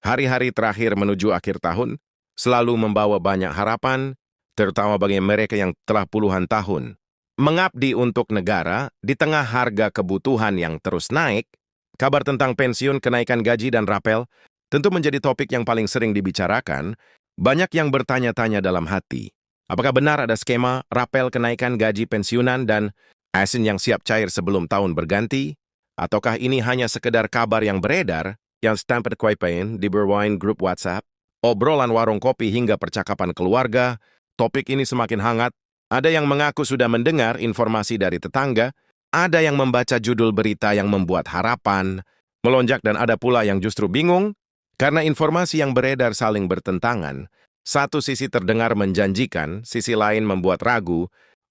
Hari-hari terakhir menuju akhir tahun selalu membawa banyak harapan, terutama bagi mereka yang telah puluhan tahun mengabdi untuk negara di tengah harga kebutuhan yang terus naik. Kabar tentang pensiun, kenaikan gaji, dan rapel tentu menjadi topik yang paling sering dibicarakan. Banyak yang bertanya-tanya dalam hati, apakah benar ada skema rapel kenaikan gaji pensiunan dan ASN yang siap cair sebelum tahun berganti? Ataukah ini hanya sekedar kabar yang beredar, yang stamped kuipain di berwain grup WhatsApp, obrolan warung kopi hingga percakapan keluarga? Topik ini semakin hangat. Ada yang mengaku sudah mendengar informasi dari tetangga, ada yang membaca judul berita yang membuat harapan melonjak, dan ada pula yang justru bingung karena informasi yang beredar saling bertentangan. Satu sisi terdengar menjanjikan, sisi lain membuat ragu.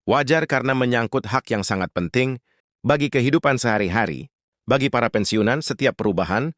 Wajar karena menyangkut hak yang sangat penting bagi kehidupan sehari-hari. Bagi para pensiunan, setiap perubahan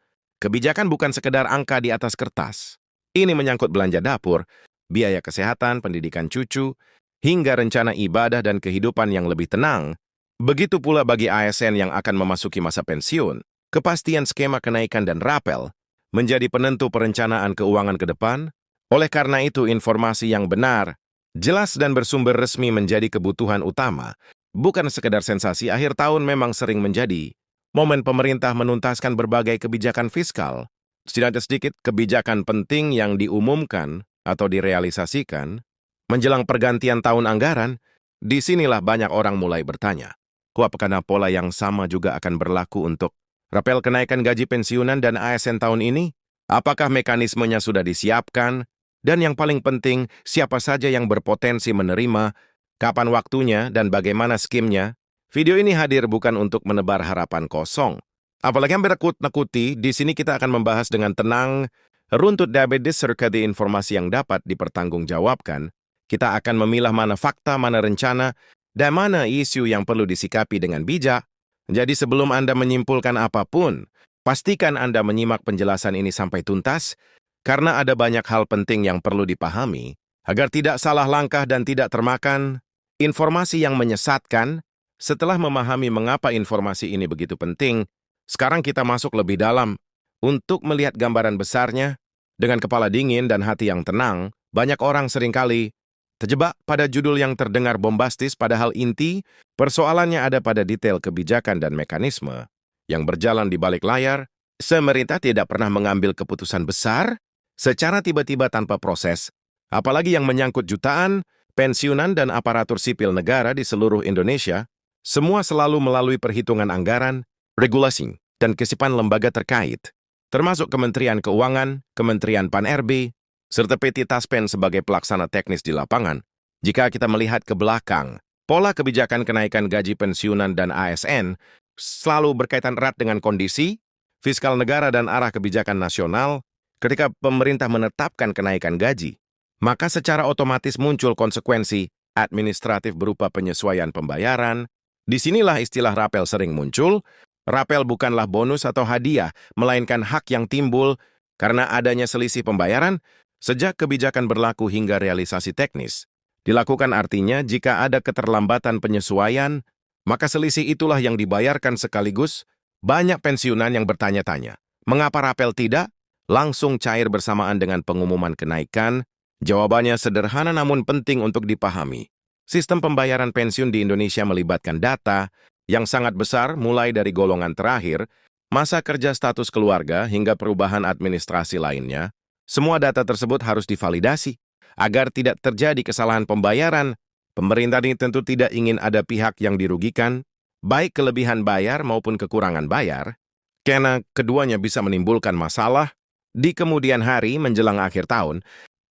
kebijakan bukan sekedar angka di atas kertas. Ini menyangkut belanja dapur, biaya kesehatan, pendidikan cucu, hingga rencana ibadah dan kehidupan yang lebih tenang. Begitu pula bagi ASN yang akan memasuki masa pensiun. Kepastian skema kenaikan dan rapel menjadi penentu perencanaan keuangan ke depan. Oleh karena itu, informasi yang benar, jelas dan bersumber resmi menjadi kebutuhan utama. Bukan sekedar sensasi. Akhir tahun memang sering menjadi momen pemerintah menuntaskan berbagai kebijakan fiskal. Tidak sedikit kebijakan penting yang diumumkan atau direalisasikan menjelang pergantian tahun anggaran. Disinilah banyak orang mulai bertanya, apakah pola yang sama juga akan berlaku untuk rapel kenaikan gaji pensiunan dan ASN tahun ini? Apakah mekanismenya sudah disiapkan? Dan yang paling penting, siapa saja yang berpotensi menerima, kapan waktunya, dan bagaimana skimnya? Video ini hadir bukan untuk menebar harapan kosong. Apalagi yang berakut-nakuti, di sini kita akan membahas dengan tenang, runtut diabetes serta informasi yang dapat dipertanggungjawabkan. Kita akan memilah mana fakta, mana rencana, dan mana isu yang perlu disikapi dengan bijak. Jadi sebelum Anda menyimpulkan apapun, pastikan Anda menyimak penjelasan ini sampai tuntas, karena ada banyak hal penting yang perlu dipahami, agar tidak salah langkah dan tidak termakan informasi yang menyesatkan. Setelah memahami mengapa informasi ini begitu penting, sekarang kita masuk lebih dalam untuk melihat gambaran besarnya. Dengan kepala dingin dan hati yang tenang, banyak orang seringkali terjebak pada judul yang terdengar bombastis, padahal inti persoalannya ada pada detail kebijakan dan mekanisme yang berjalan di balik layar. Pemerintah tidak pernah mengambil keputusan besar secara tiba-tiba tanpa proses, apalagi yang menyangkut jutaan pensiunan dan aparatur sipil negara di seluruh Indonesia. Semua selalu melalui perhitungan anggaran, regulasi, dan kesiapan lembaga terkait, termasuk Kementerian Keuangan, Kementerian Pan-RB, serta PT Taspen sebagai pelaksana teknis di lapangan. Jika kita melihat ke belakang, pola kebijakan kenaikan gaji pensiunan dan ASN selalu berkaitan erat dengan kondisi fiskal negara dan arah kebijakan nasional. Ketika pemerintah menetapkan kenaikan gaji, maka secara otomatis muncul konsekuensi administratif berupa penyesuaian pembayaran. Disinilah istilah rapel sering muncul. Rapel bukanlah bonus atau hadiah, melainkan hak yang timbul karena adanya selisih pembayaran sejak kebijakan berlaku hingga realisasi teknis dilakukan. Artinya, jika ada keterlambatan penyesuaian, maka selisih itulah yang dibayarkan sekaligus. Banyak pensiunan yang bertanya-tanya, mengapa rapel tidak langsung cair bersamaan dengan pengumuman kenaikan? Jawabannya sederhana namun penting untuk dipahami. Sistem pembayaran pensiun di Indonesia melibatkan data yang sangat besar, mulai dari golongan terakhir, masa kerja, status keluarga, hingga perubahan administrasi lainnya. Semua data tersebut harus divalidasi agar tidak terjadi kesalahan pembayaran. Pemerintah ini tentu tidak ingin ada pihak yang dirugikan, baik kelebihan bayar maupun kekurangan bayar, karena keduanya bisa menimbulkan masalah di kemudian hari menjelang akhir tahun.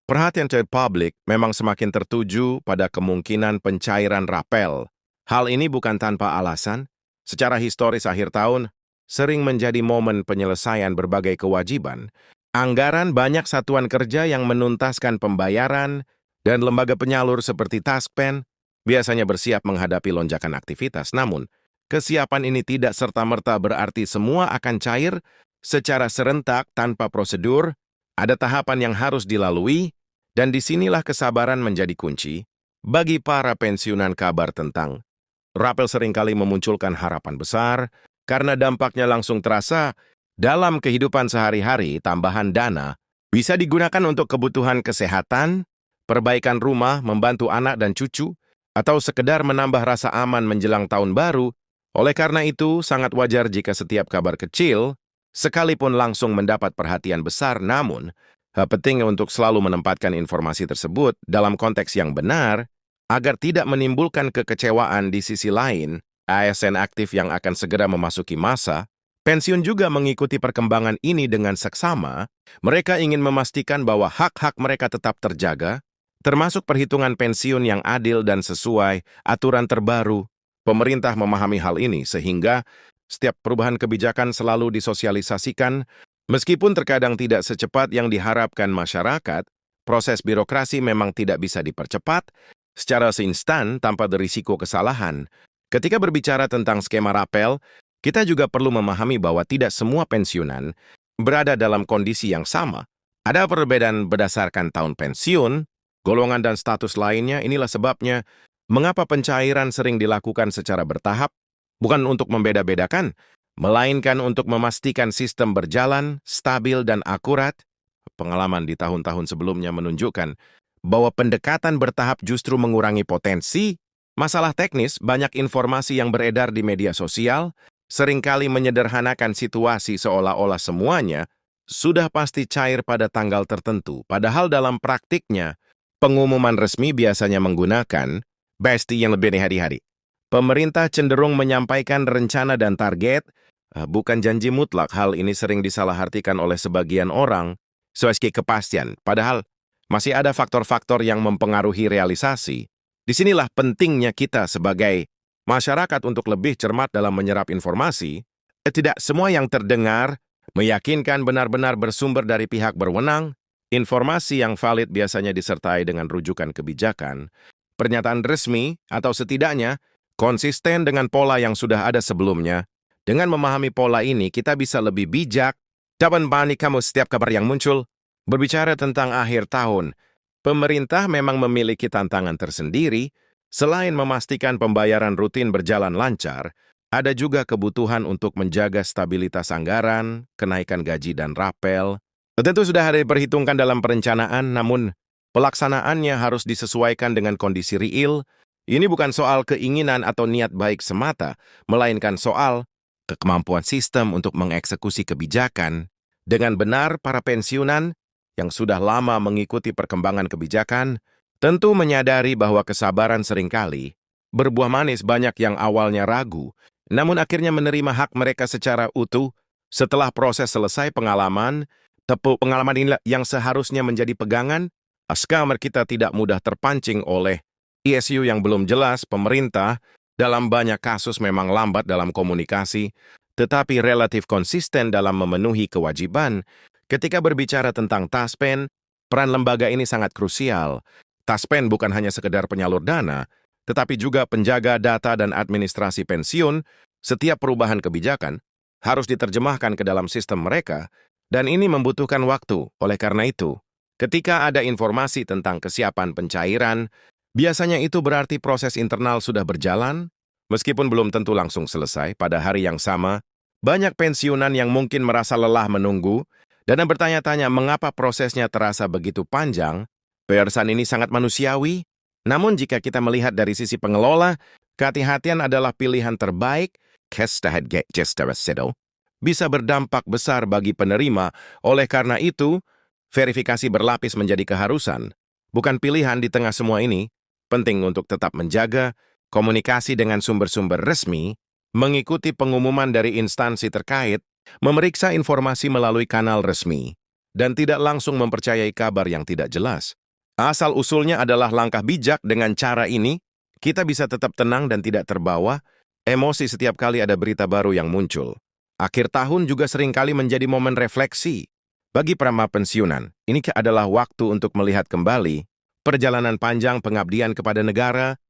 Perhatian publik memang semakin tertuju pada kemungkinan pencairan rapel. Hal ini bukan tanpa alasan. Secara historis, akhir tahun sering menjadi momen penyelesaian berbagai kewajiban. Anggaran, banyak satuan kerja yang menuntaskan pembayaran, dan lembaga penyalur seperti Taspen biasanya bersiap menghadapi lonjakan aktivitas. Namun, kesiapan ini tidak serta-merta berarti semua akan cair secara serentak tanpa prosedur. Ada tahapan yang harus dilalui, dan disinilah kesabaran menjadi kunci. Bagi para pensiunan, kabar tentang rapel seringkali memunculkan harapan besar, karena dampaknya langsung terasa Dalam kehidupan sehari-hari, tambahan dana bisa digunakan untuk kebutuhan kesehatan, perbaikan rumah, membantu anak dan cucu, atau sekedar menambah rasa aman menjelang tahun baru. Oleh karena itu, sangat wajar jika setiap kabar kecil, sekalipun langsung mendapat perhatian besar, namun penting untuk selalu menempatkan informasi tersebut dalam konteks yang benar agar tidak menimbulkan kekecewaan. Di sisi lain, ASN aktif yang akan segera memasuki masa pensiun juga mengikuti perkembangan ini dengan seksama. Mereka ingin memastikan bahwa hak-hak mereka tetap terjaga, termasuk perhitungan pensiun yang adil dan sesuai aturan terbaru. Pemerintah memahami hal ini sehingga setiap perubahan kebijakan selalu disosialisasikan. Meskipun terkadang tidak secepat yang diharapkan masyarakat, proses birokrasi memang tidak bisa dipercepat secara seinstan tanpa berisiko kesalahan. Ketika berbicara tentang skema rapel, kita juga perlu memahami bahwa tidak semua pensiunan berada dalam kondisi yang sama. Ada perbedaan berdasarkan tahun pensiun, golongan dan status lainnya. Inilah sebabnya mengapa pencairan sering dilakukan secara bertahap, bukan untuk membeda-bedakan, melainkan untuk memastikan sistem berjalan, stabil, dan akurat. Pengalaman di tahun-tahun sebelumnya menunjukkan bahwa pendekatan bertahap justru mengurangi potensi. Masalah teknis, banyak informasi yang beredar di media sosial, seringkali menyederhanakan situasi seolah-olah semuanya sudah pasti cair pada tanggal tertentu. Padahal dalam praktiknya, pengumuman resmi biasanya menggunakan besti yang lebih hari-hari. Pemerintah cenderung menyampaikan rencana dan target, bukan janji mutlak. Hal ini sering disalahartikan oleh sebagian orang sebagai kepastian. Padahal masih ada faktor-faktor yang mempengaruhi realisasi. Disinilah pentingnya kita sebagai masyarakat untuk lebih cermat dalam menyerap informasi. Tidak semua yang terdengar meyakinkan benar-benar bersumber dari pihak berwenang. Informasi yang valid biasanya disertai dengan rujukan kebijakan, pernyataan resmi, atau setidaknya konsisten dengan pola yang sudah ada sebelumnya. Dengan memahami pola ini, kita bisa lebih bijak dapat panik kamu setiap kabar yang muncul. Berbicara tentang akhir tahun, pemerintah memang memiliki tantangan tersendiri. Selain memastikan pembayaran rutin berjalan lancar, ada juga kebutuhan untuk menjaga stabilitas anggaran, kenaikan gaji dan rapel. Tentu sudah ada diperhitungkan dalam perencanaan, namun pelaksanaannya harus disesuaikan dengan kondisi real. Ini bukan soal keinginan atau niat baik semata, melainkan soal kemampuan sistem untuk mengeksekusi kebijakan. Dengan benar, para pensiunan yang sudah lama mengikuti perkembangan kebijakan tentu menyadari bahwa kesabaran seringkali berbuah manis. Banyak yang awalnya ragu, namun akhirnya menerima hak mereka secara utuh. Setelah proses selesai, pengalaman inilah yang seharusnya menjadi pegangan. Askar kita tidak mudah terpancing oleh isu yang belum jelas. Pemerintah dalam banyak kasus memang lambat dalam komunikasi, tetapi relatif konsisten dalam memenuhi kewajiban. Ketika berbicara tentang Taspen, peran lembaga ini sangat krusial. Taspen bukan hanya sekedar penyalur dana, tetapi juga penjaga data dan administrasi pensiun. Setiap perubahan kebijakan harus diterjemahkan ke dalam sistem mereka, dan ini membutuhkan waktu. Oleh karena itu, ketika ada informasi tentang kesiapan pencairan, biasanya itu berarti proses internal sudah berjalan, meskipun belum tentu langsung selesai. Pada hari yang sama, banyak pensiunan yang mungkin merasa lelah menunggu dan bertanya-tanya mengapa prosesnya terasa begitu panjang. Pesan ini sangat manusiawi, namun jika kita melihat dari sisi pengelola, kehati-hatian adalah pilihan terbaik. Bisa berdampak besar bagi penerima. Oleh karena itu, verifikasi berlapis menjadi keharusan, bukan pilihan. Di tengah semua ini, penting untuk tetap menjaga komunikasi dengan sumber-sumber resmi, mengikuti pengumuman dari instansi terkait, memeriksa informasi melalui kanal resmi, dan tidak langsung mempercayai kabar yang tidak jelas. Asal-usulnya adalah langkah bijak. Dengan cara ini, kita bisa tetap tenang dan tidak terbawa emosi setiap kali ada berita baru yang muncul. Akhir tahun juga seringkali menjadi momen refleksi. Bagi para pensiunan, ini adalah waktu untuk melihat kembali perjalanan panjang pengabdian kepada negara,